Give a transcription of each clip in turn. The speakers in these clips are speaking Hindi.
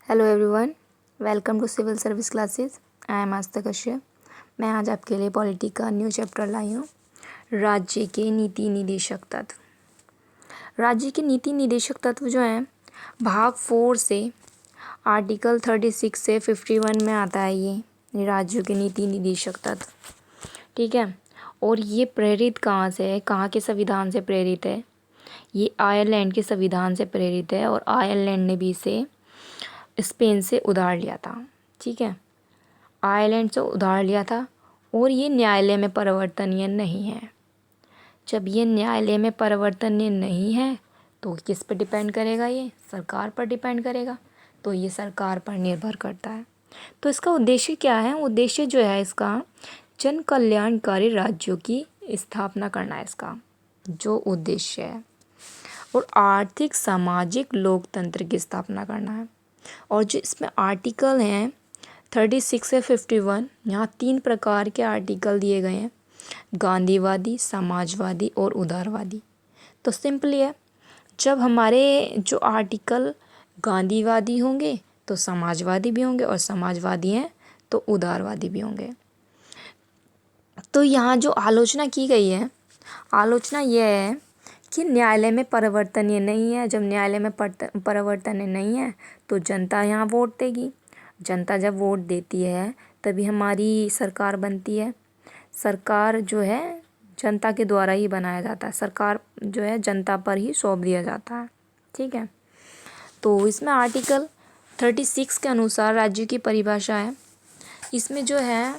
Hello everyone, welcome to civil service classes. I am Aastha Kashyap. मैं आज आपके लिए पॉलिटी का न्यू चैप्टर लाई हूँ। राज्य के नीति निदेशक तत्व। राज्य के नीति निदेशक तत्व जो हैं भाग 4 से आर्टिकल 36 से 51 में आता है। ये राज्यों के नीति निदेशक तत्व, ठीक है। और ये प्रेरित कहाँ से है, कहाँ के संविधान से प्रेरित है? ये आयरलैंड के संविधान से प्रेरित है और आयरलैंड ने भी इसे स्पेन से उधार लिया था, ठीक है। आयरलैंड से उधार लिया था और ये न्यायालय में परिवर्तनीय नहीं है। जब ये न्यायालय में परिवर्तनीय नहीं है तो किस पर डिपेंड करेगा? ये सरकार पर डिपेंड करेगा। तो ये सरकार पर निर्भर करता है। तो इसका उद्देश्य क्या है? उद्देश्य जो है इसका जन कल्याणकारी राज्यों की स्थापना करना है, इसका जो उद्देश्य है। और आर्थिक सामाजिक लोकतंत्र की स्थापना करना है। और जो इसमें आर्टिकल हैं 36 से 51, यहाँ 3 प्रकार के आर्टिकल दिए गए हैं: गांधीवादी, समाजवादी और उदारवादी। तो सिंपली है, जब हमारे जो आर्टिकल गांधीवादी होंगे तो समाजवादी भी होंगे, और समाजवादी हैं तो उदारवादी भी होंगे। तो यहाँ जो आलोचना की गई है, आलोचना यह है कि न्यायालय में परिवर्तनीय नहीं है। जब न्यायालय में परिवर्तनीय नहीं है तो जनता यहाँ वोट देगी। जनता जब वोट देती है तभी हमारी सरकार बनती है। सरकार जो है जनता के द्वारा ही बनाया जाता है। सरकार जो है जनता पर ही सौंप दिया जाता है, ठीक है। तो इसमें आर्टिकल 36 के अनुसार राज्य की परिभाषा है। इसमें जो है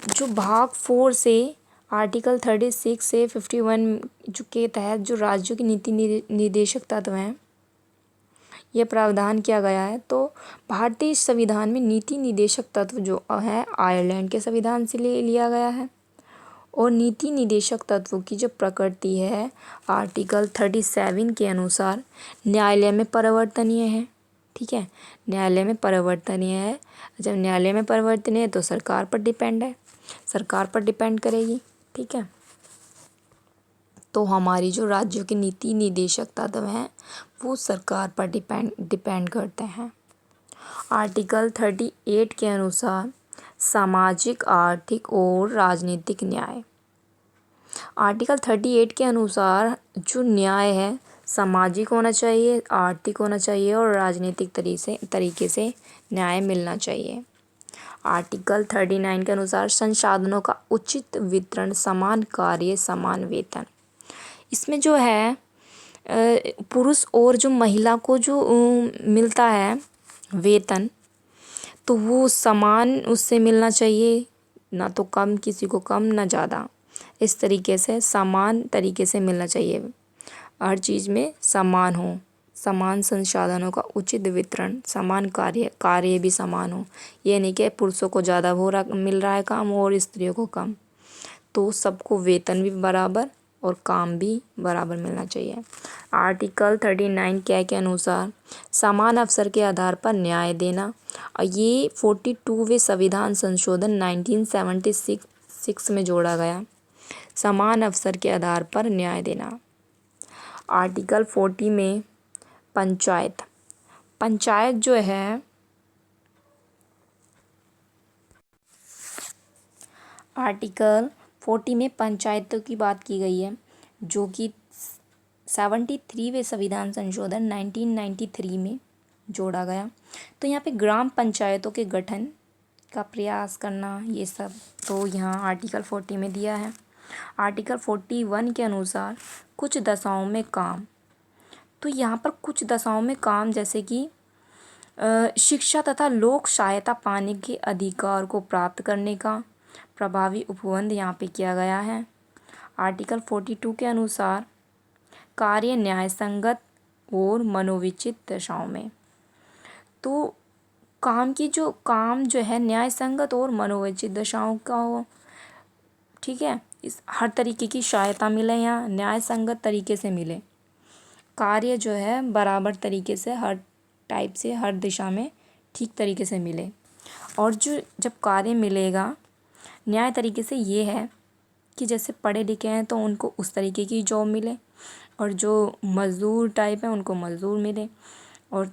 जो भाग 4 से आर्टिकल 36 से 51 जो के तहत जो राज्यों की नीति निदेशक तत्व हैं, यह प्रावधान किया गया है। तो भारतीय संविधान में नीति निदेशक तत्व जो है आयरलैंड के संविधान से लिया गया है। और नीति निदेशक तत्वों की जो प्रकृति है आर्टिकल 37 के अनुसार न्यायालय में परिवर्तनीय है, ठीक है। न्यायालय में परिवर्तनीय है। जब न्यायालय में परिवर्तनीय है तो सरकार पर डिपेंड है, सरकार पर डिपेंड करेगी, ठीक है। तो हमारी जो राज्यों के नीति निदेशक तत्व हैं वो सरकार पर डिपेंड करते हैं। आर्टिकल 38 के अनुसार सामाजिक, आर्थिक और राजनीतिक न्याय। आर्टिकल 38 के अनुसार जो न्याय है सामाजिक होना चाहिए, आर्थिक होना चाहिए और राजनीतिक तरीके से न्याय मिलना चाहिए। आर्टिकल 39 के अनुसार संसाधनों का उचित वितरण, समान कार्य समान वेतन। इसमें जो है पुरुष और जो महिला को जो मिलता है वेतन, तो वो समान उससे मिलना चाहिए, ना तो कम, किसी को कम ना ज़्यादा। इस तरीके से समान तरीके से मिलना चाहिए। हर चीज़ में समान हो, समान संसाधनों का उचित वितरण, समान कार्य भी समान हो। ये नहीं कि पुरुषों को ज़्यादा मिल रहा है काम और स्त्रियों को कम। तो सबको वेतन भी बराबर और काम भी बराबर मिलना चाहिए। आर्टिकल 39 के अनुसार समान अवसर के आधार पर न्याय देना। और ये 42वें संविधान संशोधन 1976 में जोड़ा गया, समान अवसर के आधार पर न्याय देना। आर्टिकल 40 में पंचायत जो है, आर्टिकल 40 में पंचायतों की बात की गई है, जो कि 73वें संविधान संशोधन 1993 में जोड़ा गया। तो यहाँ पे ग्राम पंचायतों के गठन का प्रयास करना, ये सब तो यहाँ आर्टिकल 40 में दिया है। आर्टिकल 41 के अनुसार कुछ दशाओं में काम। तो यहाँ पर कुछ दशाओं में काम जैसे कि शिक्षा तथा लोक सहायता पाने के अधिकार को प्राप्त करने का प्रभावी उपबंध यहाँ पे किया गया है। आर्टिकल 42 के अनुसार कार्य न्याय संगत और मनोविचित दशाओं में। तो काम जो है न्याय संगत और मनोविचित दशाओं का हो, ठीक है। इस हर तरीके की सहायता मिले, यहाँ न्याय संगत तरीके से मिले। कार्य जो है बराबर तरीके से हर टाइप से हर दिशा में ठीक तरीके से मिले। और जो जब कार्य मिलेगा न्याय तरीके से, ये है कि जैसे पढ़े लिखे हैं तो उनको उस तरीके की जॉब मिले, और जो मज़दूर टाइप है उनको मज़दूर मिले। और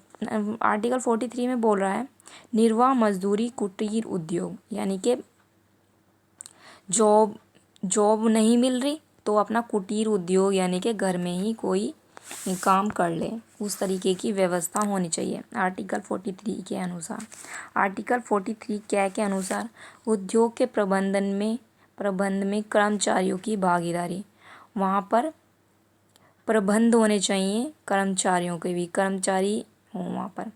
आर्टिकल 43 में बोल रहा है निर्वाह मजदूरी कुटीर उद्योग, यानी कि जॉब नहीं मिल रही तो अपना कुटीर उद्योग यानी कि घर में ही कोई काम कर ले, उस तरीके की व्यवस्था होनी चाहिए आर्टिकल 43 के अनुसार। आर्टिकल 43 क्या के अनुसार उद्योग के प्रबंध में कर्मचारियों की भागीदारी, वहाँ पर प्रबंध होने चाहिए कर्मचारियों के भी, कर्मचारी हों वहाँ पर।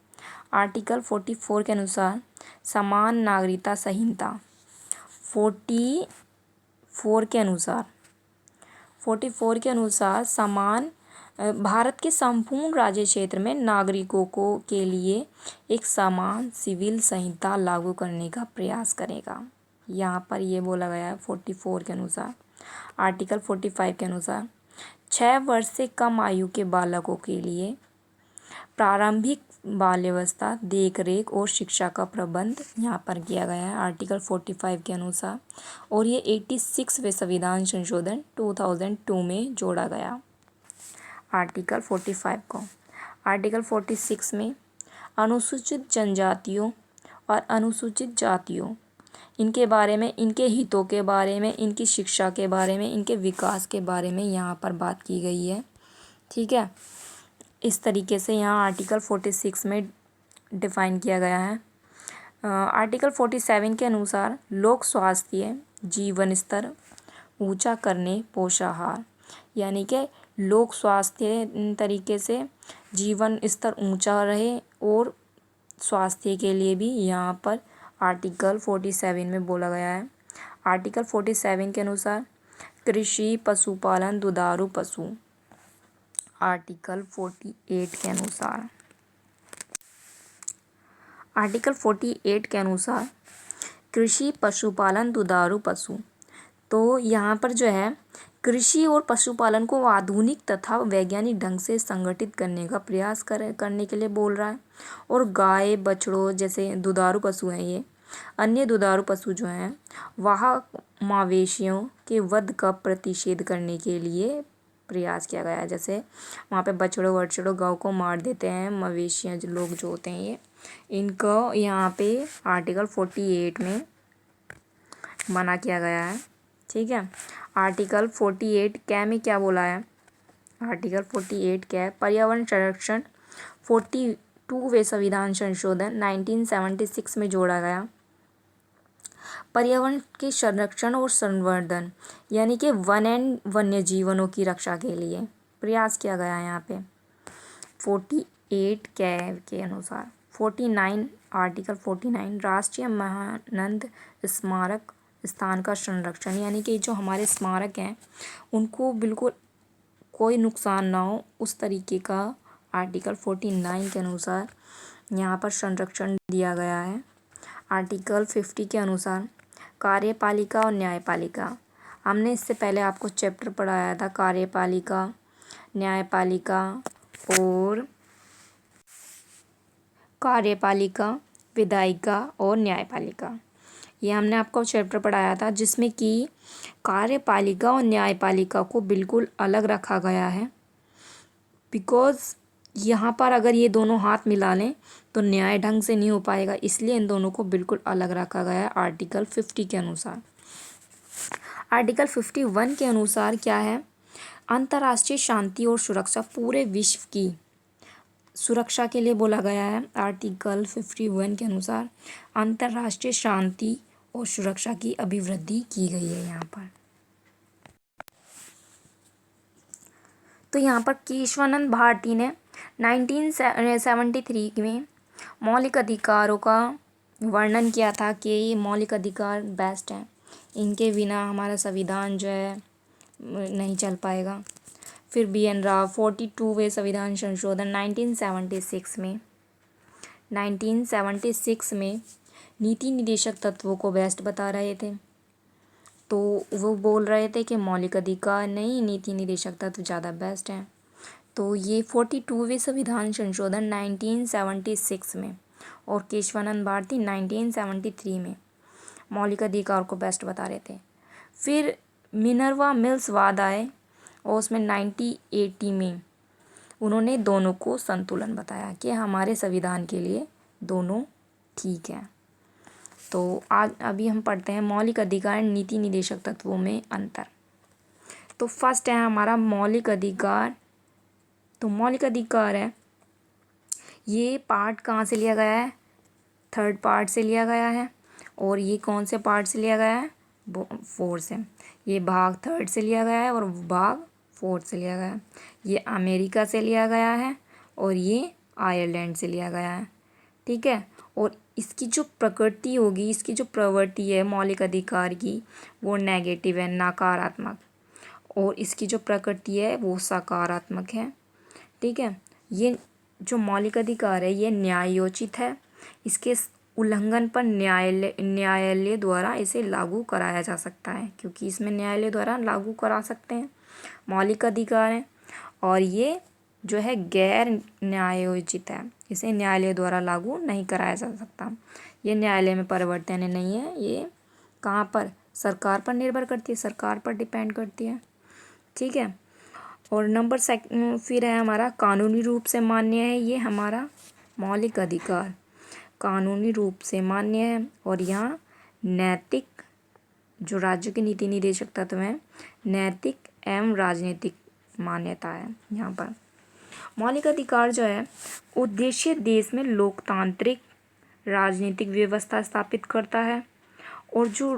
आर्टिकल 44 के अनुसार समान नागरिकता संहिता 44 के अनुसार 44 के अनुसार समान भारत के संपूर्ण राज्य क्षेत्र में नागरिकों को के लिए एक समान सिविल संहिता लागू करने का प्रयास करेगा। यहाँ पर ये बोला गया है 44 के अनुसार। आर्टिकल 45 के अनुसार 6 वर्ष से कम आयु के बालकों के लिए प्रारंभिक बाल्यावस्था देख रेख और शिक्षा का प्रबंध यहाँ पर किया गया है आर्टिकल 45 के अनुसार, और ये 86वें संविधान संशोधन 2002 में जोड़ा गया आर्टिकल 45 को। आर्टिकल 46 में अनुसूचित जनजातियों और अनुसूचित जातियों, इनके बारे में, इनके हितों के बारे में, इनकी शिक्षा के बारे में, इनके विकास के बारे में यहाँ पर बात की गई है। ठीक है, इस तरीके से यहाँ आर्टिकल 46 में डिफ़ाइन किया गया है। आर्टिकल 47 के अनुसार लोक स्वास्थ्य जीवन स्तर ऊंचा करने पोषाहार, यानी कि लोक स्वास्थ्य तरीके से जीवन स्तर ऊंचा रहे और स्वास्थ्य के लिए भी यहाँ पर आर्टिकल 47 में बोला गया है। आर्टिकल 47 के अनुसार कृषि पशुपालन दुधारू पशु। आर्टिकल 48 के अनुसार कृषि पशुपालन दुधारू पशु, तो यहाँ पर जो है कृषि और पशुपालन को आधुनिक तथा वैज्ञानिक ढंग से संगठित करने का प्रयास करने के लिए बोल रहा है। और गाय बछड़ों जैसे दुधारू पशु हैं, ये अन्य दुधारू पशु जो हैं वहाँ मवेशियों के वध का प्रतिषेध करने के लिए प्रयास किया गया है। जैसे वहाँ पे बछड़ों गौ को मार देते हैं मवेशियाँ जो लोग जो होते हैं, ये इनको यहाँ पे आर्टिकल 48 में मना किया गया है। ठीक है, आर्टिकल 48 क्या में क्या बोला है? आर्टिकल 48 क्या है? पर्यावरण संरक्षण 42वें संविधान संशोधन 1976 में जोड़ा गया। पर्यावरण के संरक्षण और संवर्धन यानी कि वन एंड वन्य जीवनों की रक्षा के लिए प्रयास किया गया है यहाँ पे 48 के अनुसार। 49 आर्टिकल 49 राष्ट्रीय महानंद स्मारक स्थान का संरक्षण, यानी कि जो हमारे स्मारक हैं उनको बिल्कुल कोई नुकसान ना हो उस तरीके का आर्टिकल 49 के अनुसार यहाँ पर संरक्षण दिया गया है। आर्टिकल 50 के अनुसार कार्यपालिका और न्यायपालिका, हमने इससे पहले आपको चैप्टर पढ़ाया था कार्यपालिका, न्यायपालिका और विधायिका और न्यायपालिका, ये हमने आपको चैप्टर पढ़ाया था जिसमें कि कार्यपालिका और न्यायपालिका को बिल्कुल अलग रखा गया है। बिकॉज़ यहाँ पर अगर ये दोनों हाथ मिला लें तो न्याय ढंग से नहीं हो पाएगा, इसलिए इन दोनों को बिल्कुल अलग रखा गया है आर्टिकल 50 के अनुसार। आर्टिकल 51 के अनुसार क्या है? अंतर्राष्ट्रीय शांति और सुरक्षा, पूरे विश्व की सुरक्षा के लिए बोला गया है। आर्टिकल 51 के अनुसार अंतर्राष्ट्रीय शांति और सुरक्षा की अभिवृद्धि की गई है यहाँ पर। तो यहाँ पर केशवानंद भारती ने 1973 में मौलिक अधिकारों का वर्णन किया था कि ये मौलिक अधिकार बेस्ट हैं, इनके बिना हमारा संविधान जो है नहीं चल पाएगा। फिर BN राव 42वें संविधान संशोधन 1976 में नीति निदेशक तत्वों को बेस्ट बता रहे थे, तो वो बोल रहे थे कि मौलिक अधिकार नहीं, नीति निदेशक तत्व ज़्यादा बेस्ट हैं। तो ये 42वें संविधान संशोधन 1976 में और केशवानंद भारती 1973 में मौलिक अधिकार को बेस्ट बता रहे थे। फिर मिनर्वा मिल्स वाद आए और उसमें 1980 में उन्होंने दोनों को संतुलन बताया कि हमारे संविधान के लिए दोनों ठीक है। तो आज अभी हम पढ़ते हैं मौलिक अधिकार नीति निदेशक तत्वों में अंतर। तो फर्स्ट है हमारा मौलिक अधिकार। तो मौलिक अधिकार है, ये पार्ट कहाँ से लिया गया है? थर्ड पार्ट से लिया गया है। और ये कौन से पार्ट से लिया गया है? फोर्थ से। ये भाग थर्ड से लिया गया है और भाग फोर्थ से लिया गया है। ये अमेरिका से लिया गया है और ये आयरलैंड से लिया गया है। ठीक है। और इसकी जो प्रकृति होगी, इसकी जो प्रवृत्ति है मौलिक अधिकार की, वो नेगेटिव है, नकारात्मक। और इसकी जो प्रकृति है वो सकारात्मक है। ठीक है। ये जो मौलिक अधिकार है ये न्यायोचित है। इसके उल्लंघन पर न्यायालय द्वारा इसे लागू कराया जा सकता है, क्योंकि इसमें न्यायालय द्वारा लागू करा सकते हैं, मौलिक अधिकार है। और ये जो है गैर न्यायोचित है, इसे न्यायालय द्वारा लागू नहीं कराया जा सकता। ये न्यायालय में परिवर्तन नहीं है, ये कहाँ पर? सरकार पर निर्भर करती है, सरकार पर डिपेंड करती है। ठीक है। और फिर है हमारा कानूनी रूप से मान्य है। ये हमारा मौलिक अधिकार कानूनी रूप से मान्य है। और यहाँ नैतिक, जो राज्य के नीति निदेशक तत्व हैं, नैतिक एवं राजनीतिक मान्यता है यहाँ पर। मौलिक अधिकार जो है उद्देश्य देश में लोकतांत्रिक राजनीतिक व्यवस्था स्थापित करता है। और जो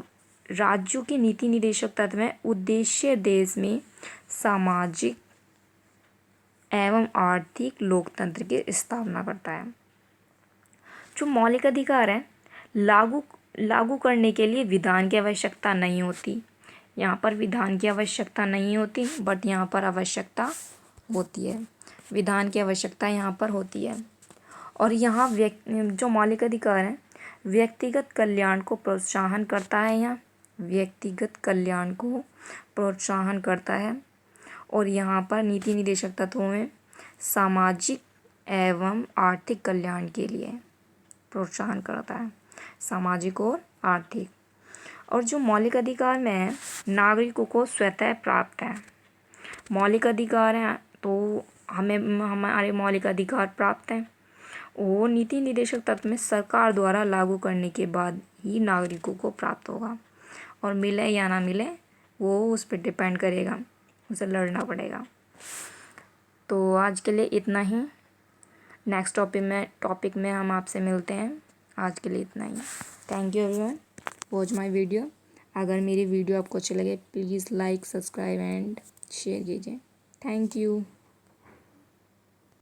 राज्यों के नीति निदेशक तत्व हैं, उद्देश्य देश में सामाजिक एवं आर्थिक लोकतंत्र की स्थापना करता है। जो मौलिक अधिकार है लागू करने के लिए विधान की आवश्यकता नहीं होती। यहाँ पर विधान की आवश्यकता नहीं होती, बट यहाँ पर आवश्यकता होती है, विधान की आवश्यकता यहाँ पर होती है। और यहाँ जो मौलिक अधिकार है व्यक्तिगत कल्याण को प्रोत्साहन करता है। यहाँ व्यक्तिगत कल्याण को प्रोत्साहन करता है। और यहाँ पर नीति निदेशक तत्वों में सामाजिक एवं आर्थिक कल्याण के लिए प्रोत्साहन करता है, सामाजिक और आर्थिक। और जो मौलिक अधिकार में है नागरिकों को स्वतः प्राप्त है। मौलिक अधिकार हैं तो हमें हमारे मौलिक अधिकार प्राप्त हैं, वो नीति निदेशक तत्व में सरकार द्वारा लागू करने के बाद ही नागरिकों को प्राप्त होगा। और मिले या ना मिले वो उस पर डिपेंड करेगा, उसे लड़ना पड़ेगा। तो आज के लिए इतना ही। नेक्स्ट टॉपिक में हम आपसे मिलते हैं। आज के लिए इतना ही। Thank you everyone, watch my video. अगर मेरी वीडियो आपको अच्छी लगे please like, subscribe and share कीजिए। Thank you.